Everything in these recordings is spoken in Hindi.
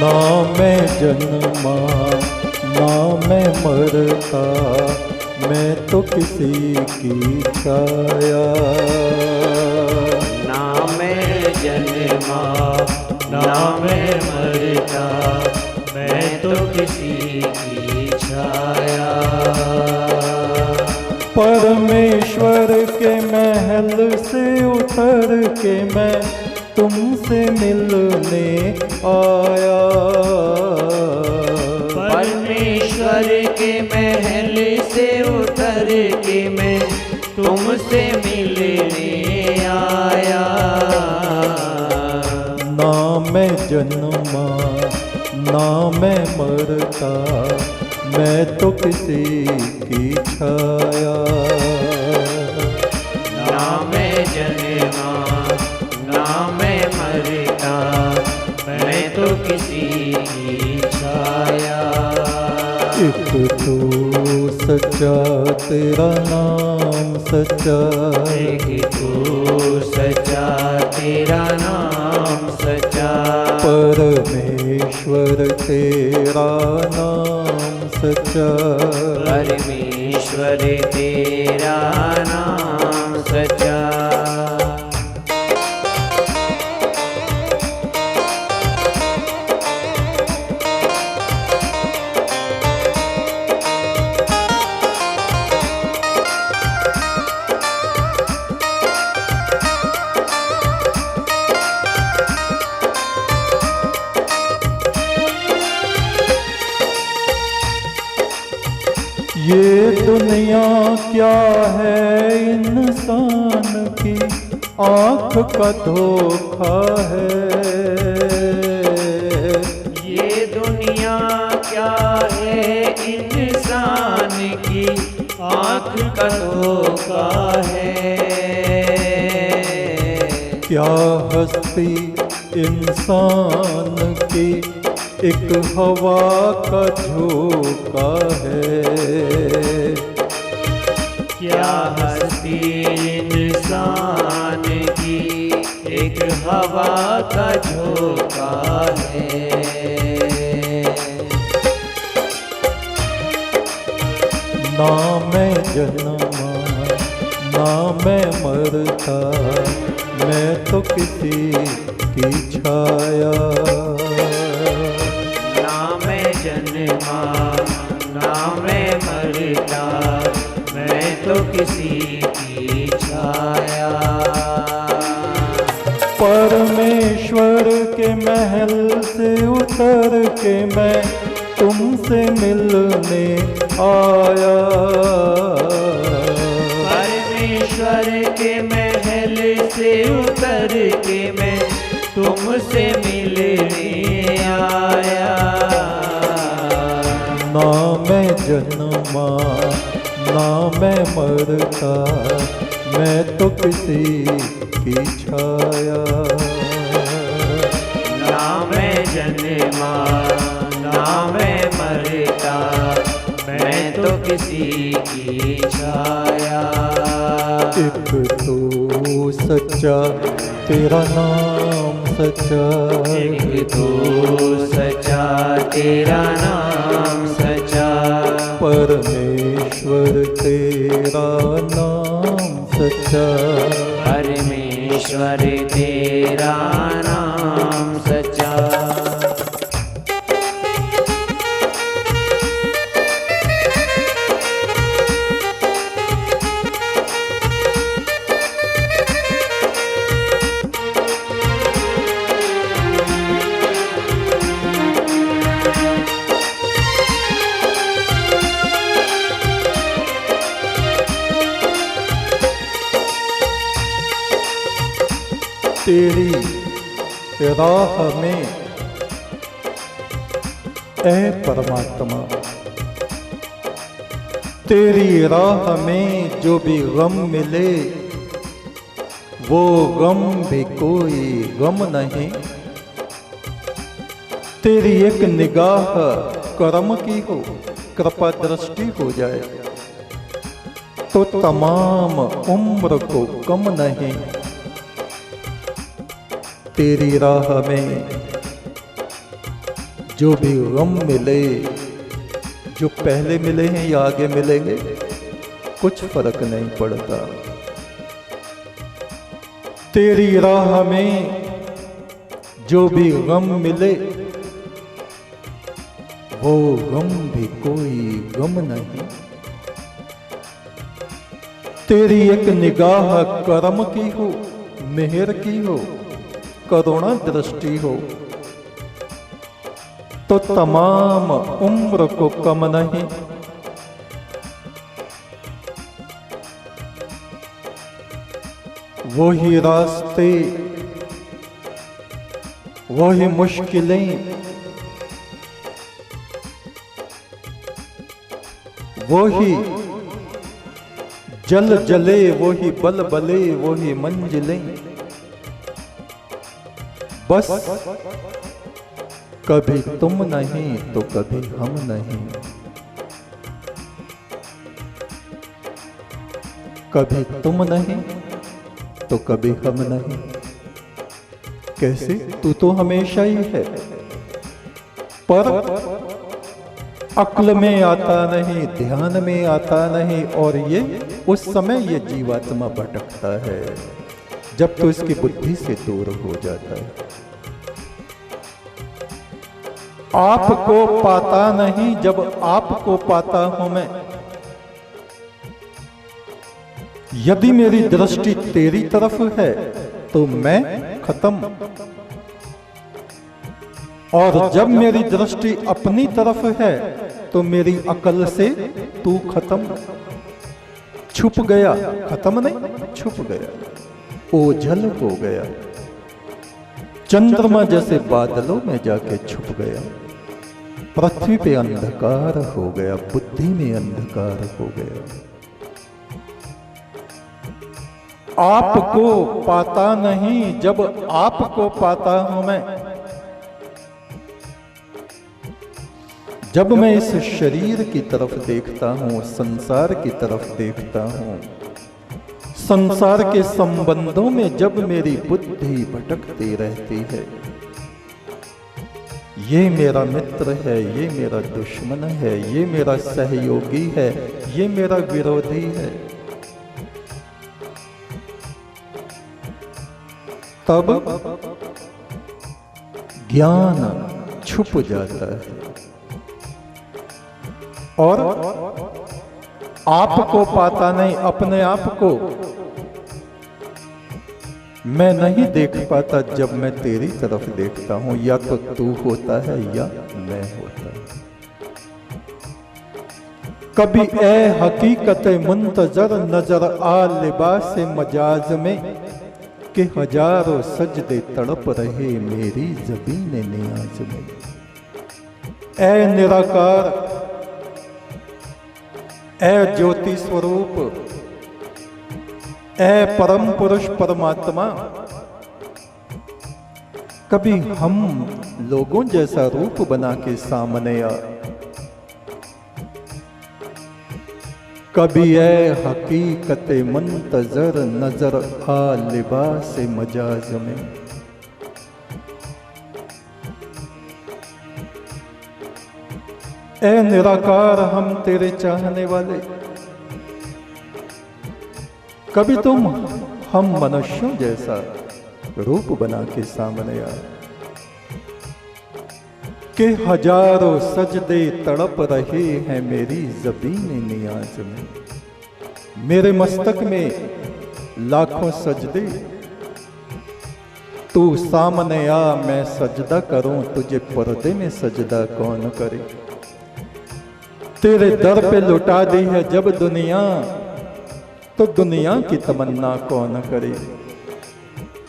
ना मैं जन्मा ना मैं मरता, मैं तो किसी की छाया। ना मैं जन्मा ना मैं मरता, मैं तो किसी की छाया। परमेश्वर के महल से उतर के मैं तुमसे मिलने आया। परमेश्वर के महल से उतर के मैं तुमसे मिलने आया। ना मैं जन्मा ना मैं मरता, मैं तो किसी की छाया। ना मैं जन्मा ना मैं मरता, मैं तो किसी की छाया। एक तो सच्चा तेरा नाम सच्चा, एक तो सच्चा तेरा नाम सच्चा। परमेश्वर तेरा नाम सच्चा। परमेश्वर तेरा नाम सच्चा। ये दुनिया क्या है इंसान की आँख का धोखा है। ये दुनिया क्या है इंसान की आँख का धोखा है। क्या हस्ती इंसान की एक हवा का झोंका है। क्या हस्ती इंसान की एक हवा का झोंका है। ना मैं जन्मा ना मैं मरता, मैं तो किसी की छाया। ना मैं जन्मा ना मैं मरता, मैं तो किसी की छाया। परमेश्वर के महल से उतर के मैं तुमसे मिलने आया। परमेश्वर के महल से उतर के मैं तुमसे मिलने आया। ना मैं जन्मा ना मैं मरता, मैं तो किसी की छाया। ना मैं जन्मा ना मैं मरता, मैं तो किसी की छाया। एक तो सच्चा तेरा नाम सच्चा। एक तो सच्चा तेरा नाम सच्चा। परमेश्वर तेरा नाम सच्चा। परमेश्वर तेरा नाम सच्चा। तेरी राह में ऐ परमात्मा, तेरी राह में जो भी गम मिले वो गम भी कोई गम नहीं। तेरी एक निगाह करम की हो, कृपा दृष्टि हो जाए तो तमाम उम्र को कम नहीं। तेरी राह में जो भी गम मिले, जो पहले मिले हैं या आगे मिलेंगे, कुछ फर्क नहीं पड़ता। तेरी राह में जो भी गम मिले, वो गम भी कोई गम नहीं। तेरी एक निगाह करम की हो, मेहर की हो, करुणा दृष्टि हो, तो तमाम उम्र को कम नहीं। वही रास्ते, वही मुश्किलें, वही जल जले, वही बल बले, वही मंजिलें, बस कभी तुम नहीं तो कभी हम नहीं, कभी तुम नहीं तो कभी हम नहीं। कैसे? तू तो हमेशा ही है, पर अक्ल में आता नहीं, ध्यान में आता नहीं, और ये उस समय ये जीवात्मा भटकता है जब तो इसकी बुद्धि से दूर हो जाता है। आपको पाता नहीं जब आपको पाता हूं मैं। यदि मेरी दृष्टि तेरी तरफ है तो मैं खत्म, और जब मेरी दृष्टि अपनी तरफ है तो मेरी अकल से तू खत्म। छुप गया, खत्म नहीं, छुप गया, ओझल हो गया, चंद्रमा जैसे बादलों में जाके छुप गया। पृथ्वी पे अंधकार हो गया, बुद्धि में अंधकार हो गया। आपको पाता नहीं जब आपको पाता हूं मैं। जब मैं इस शरीर की तरफ देखता हूं, संसार की तरफ देखता हूं, संसार के संबंधों में जब मेरी बुद्धि भटकती रहती है, ये मेरा मित्र है, ये मेरा दुश्मन है, ये मेरा सहयोगी है, ये मेरा विरोधी है, तब ज्ञान छुप जाता है और आपको पाता नहीं, अपने आप को मैं नहीं देख पाता जब मैं तेरी तरफ देखता हूं। या तो तू होता है या मैं होता हूं। कभी ए हकीकत मुंतजर नजर आ लिबास मजाज में, कि हजारों सजदे तड़प रहे मेरी ज़बीन नियाज में। ए निराकार, ए ज्योति स्वरूप, ए परम पुरुष परमात्मा, कभी हम लोगों जैसा रूप बना के सामने आ। कभी ए हकीकत मुंतजर नजर आ लिबास मजाज में। ए निराकार, हम तेरे चाहने वाले, कभी तुम हम मनुष्यों जैसा रूप बना के सामने आ। कि हजारों सजदे तड़प रहे हैं मेरी ज़बीन नियाज में। मेरे मस्तक में लाखों सजदे, तू सामने आ, मैं सजदा करूं तुझे, पर्दे में सजदा कौन करे। तेरे दर पे लुटा दी है जब दुनिया, तो दुनिया की तमन्ना कौन करे।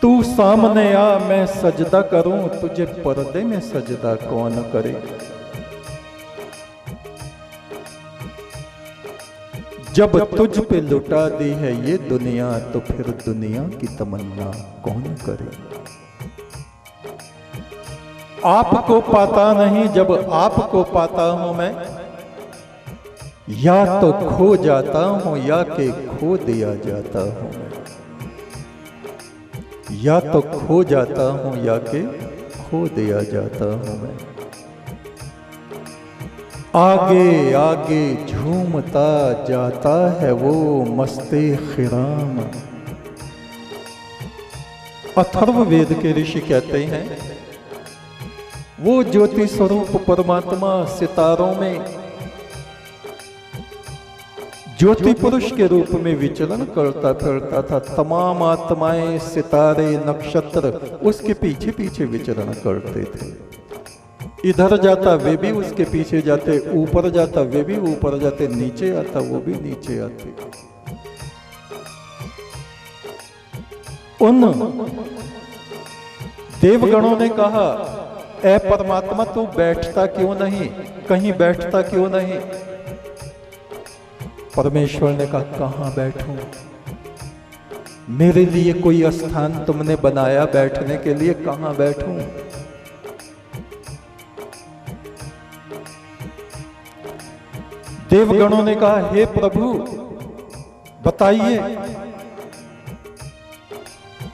तू सामने आ, मैं सजदा करूं तुझे, पर्दे में सजदा कौन करे। जब तुझ पे लुटा दी है ये दुनिया, तो फिर दुनिया की तमन्ना कौन करे। आपको पाता नहीं जब आपको पाता हूं मैं, या तो खो जाता हूं या कि खो दिया जाता हूं मैं। या तो खो जाता हूं या कि खो दिया जाता हूं मैं। आगे आगे झूमता जाता है वो मस्ते खिराम। अथर्ववेद के ऋषि कहते हैं वो ज्योति स्वरूप परमात्मा सितारों में ज्योति पुरुष के रूप में विचरण करता फिरता था। तमाम आत्माएं, सितारे, नक्षत्र उसके पीछे पीछे विचरण करते थे। इधर जाता वे भी उसके पीछे जाते, ऊपर जाता वे भी ऊपर जाते, नीचे आता वो भी नीचे आते। उन देवगणों ने कहा, ऐ परमात्मा तू बैठता क्यों नहीं, कहीं बैठता क्यों नहीं? परमेश्वर ने कहा, कहां बैठूं? मेरे लिए कोई स्थान तुमने बनाया बैठने के लिए, कहां बैठूं? देवगणों ने कहा, हे प्रभु बताइए,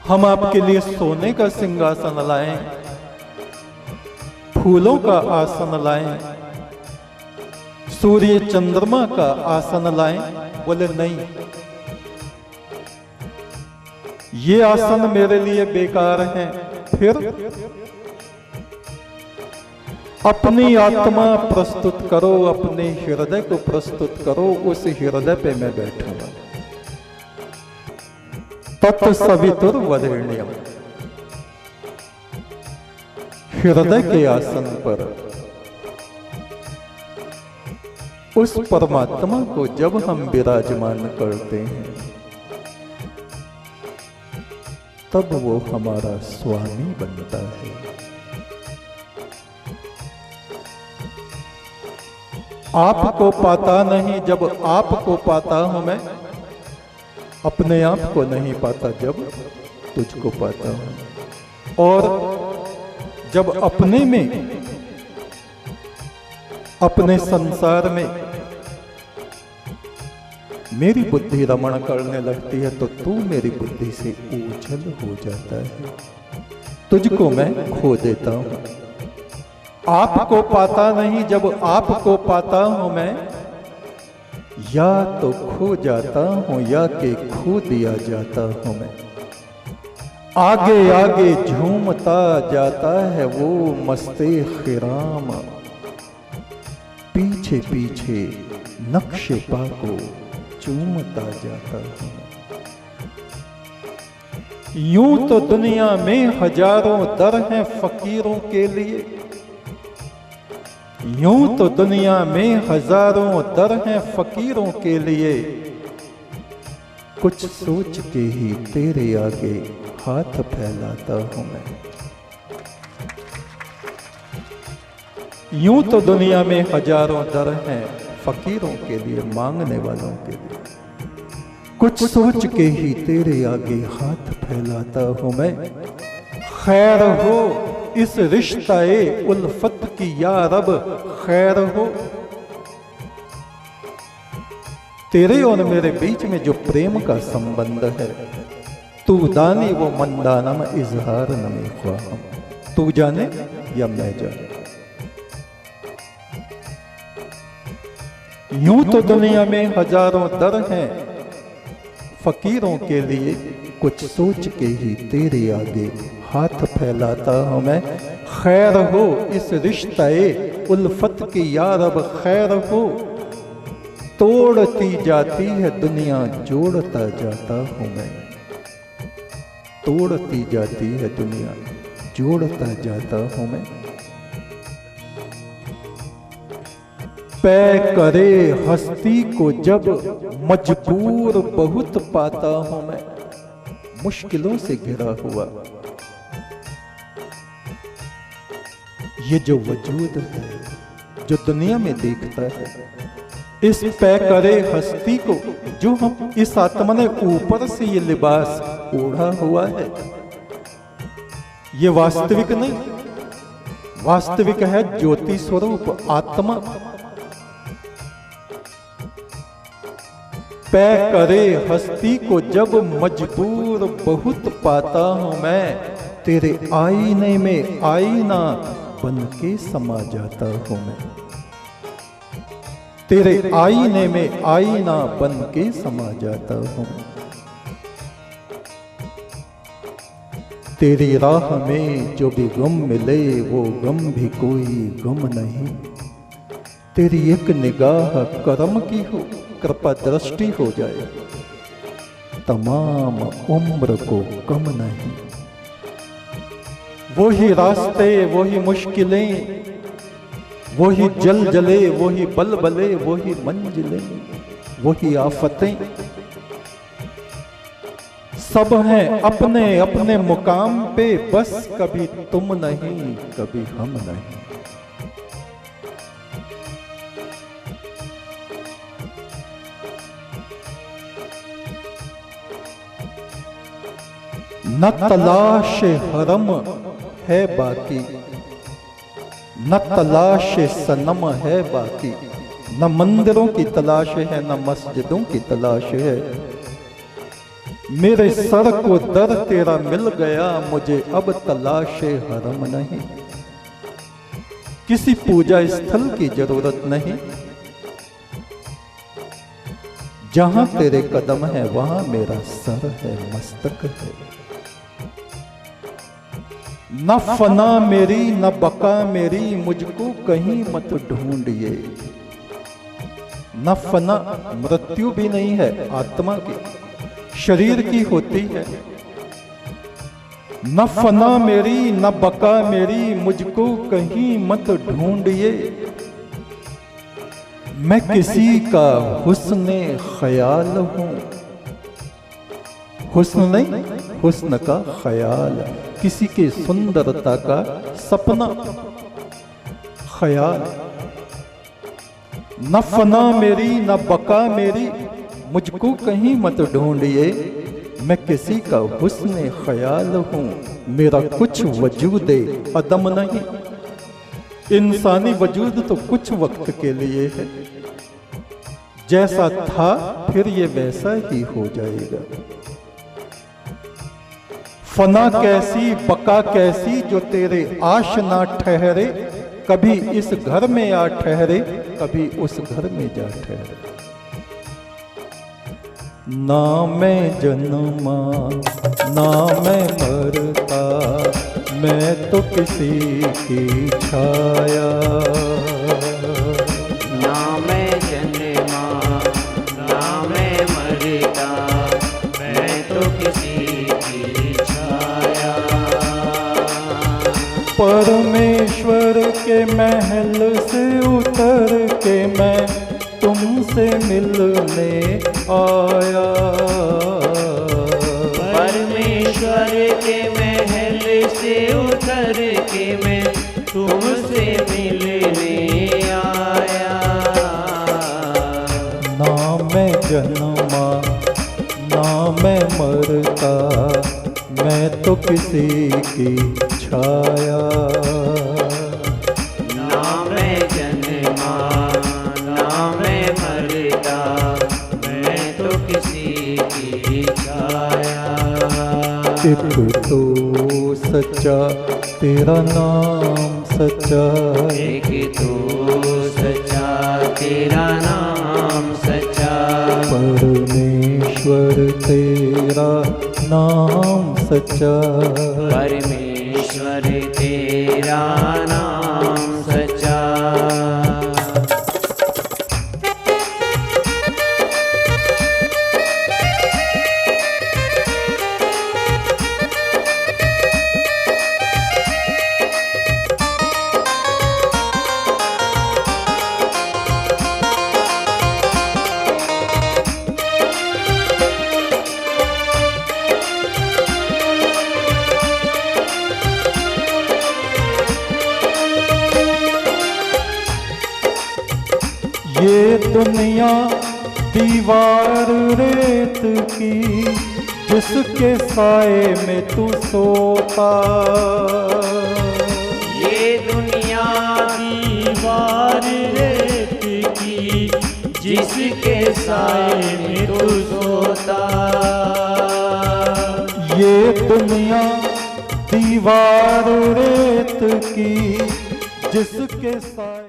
हम आपके लिए सोने का सिंहासन लाएं, फूलों का आसन लाएं, सूर्य चंद्रमा का आसन लाएं? बोले नहीं, ये आसन मेरे लिए बेकार हैं। फिर अपनी आत्मा प्रस्तुत करो, अपने हृदय को प्रस्तुत करो, उस हृदय पे मैं बैठूंगा। तत्सवितुर्वरेण्यम, हृदय के आसन पर उस परमात्मा को जब हम विराजमान करते हैं तब वो हमारा स्वामी बनता है। आपको पाता नहीं जब आपको पाता हूं मैं, अपने आप को नहीं पाता जब तुझको पाता हूं। और जब अपने में, अपने संसार में मेरी बुद्धि रमण करने लगती है तो तू मेरी बुद्धि से ओझल हो जाता है, तुझको मैं खो देता हूं। आपको पाता नहीं जब आपको पाता हूं मैं, या तो खो जाता हूं या के खो दिया जाता हूं मैं। आगे आगे झूमता जाता है वो मस्ते खिराम, पीछे पीछे नक्शे पा को चूमता जाता हूं। यूं तो दुनिया में हजारों दर हैं फकीरों के लिए, यूं तो दुनिया में हजारों दर हैं फकीरों के लिए, कुछ सोच के ही तेरे आगे हाथ फैलाता हूं मैं। यूं तो दुनिया में हजारों दर हैं फकीरों के लिए, मांगने वालों के लिए, कुछ सोच के ही तेरे आगे हाथ फैलाता हूं मैं। खैर हो इस रिश्ता-ए उल्फत की या रब, खैर हो तेरे और मेरे बीच में जो प्रेम का संबंध है। तू दानी वो मंदानम इजहार नमी ख्वाहम, तू जाने या मैं जाने। यूं तो दुनिया में हजारों दर हैं फकीरों के लिए, कुछ सोच के ही तेरे आगे हाथ फैलाता हूं मैं। खैर हो इस रिश्ते उल्फत की या रब, खैर हो तोड़ती जाती है दुनिया जोड़ता जाता हूं मैं। तोड़ती जाती है दुनिया जोड़ता जाता हूं मैं। पै करे हस्ती को जब मजबूर बहुत पाता हूं मैं, मुश्किलों से घिरा हुआ ये जो वजूद है जो दुनिया में देखता है, इस पै करे हस्ती को जो हम इस आत्मा ने ऊपर से ये लिबास ओढ़ा हुआ है, ये वास्तविक नहीं, वास्तविक है ज्योति स्वरूप आत्मा। पै करे हस्ती को जब मजबूर बहुत पाता हूं मैं, तेरे आईने में आईना बन के समा जाता हूं मैं। तेरे आईने में आईना बन के समा जाता हूँ। तेरी राह में जो भी गम मिले वो गम भी कोई गम नहीं। तेरी एक निगाह करम की हो, कृपा दृष्टि हो जाए, तमाम उम्र को कम नहीं। वही रास्ते, वही मुश्किलें, वही जल जले, वही बल बले, वही मंजिलें, वही आफतें, सब हैं अपने अपने मुकाम पे, बस कभी तुम नहीं, कभी हम नहीं। न तलाश हरम है बाकी, न तलाश सनम है बाकी, न मंदिरों की तलाश है, न मस्जिदों की तलाश है। मेरे सर को दर तेरा मिल गया, मुझे अब तलाश हरम नहीं। किसी पूजा स्थल की जरूरत नहीं, जहां तेरे कदम है वहां मेरा सर है, मस्तक है। न फना मेरी न बका मेरी, मुझको कहीं मत ढूंढिए। न फना मृत्यु भी नहीं है, आत्मा की, शरीर की होती है। न फना मेरी न बका मेरी, मुझको कहीं मत ढूंढिए। मैं किसी का हुस्ने ख्याल हूं, हुस्न नहीं, हुस्न का ख्याल, किसी के सुंदरता का सपना, ख्याल। न फना मेरी न बका मेरी, मुझको कहीं मत ढूंढिए। मैं किसी का हुस्न ख्याल हूं, मेरा कुछ वजूद अदम नहीं। इंसानी वजूद तो कुछ वक्त के लिए है, जैसा था फिर ये वैसा ही हो जाएगा। फना कैसी बका कैसी, जो तेरे आश ना ठहरे। कभी इस घर में आ ठहरे, कभी उस घर में जा ठहरे। ना मैं जन्मा ना मैं मरता, मैं तो किसी की छाया। ना मैं जन्मा ना मैं मरता, मैं तो किसी की छाया। परमेश्वर के महल से उतर के मैं तुमसे मिलने आया। परमेश्वर के महल से उतर के मैं तुमसे मिलने आया। ना मैं जन्मा ना मैं मरता, मैं तो किसी की छाया। ना मैं जन्मा ना मैं मरता, मैं तो किसी की छाया। एक तो सच्चा तेरा नाम सच्चा, एक तो सच्चा तेरा नाम सच्चा। परमेश्वर तेरा नाम सच्चा। परमेश्वर तेरा नाम सच्चा। ये दुनिया दीवार रेत की, जिसके साए में तू सोता। ये दुनिया दीवार रेत की, जिसके साए में तू सोता। ये दुनिया दीवार रेत की, जिसके साए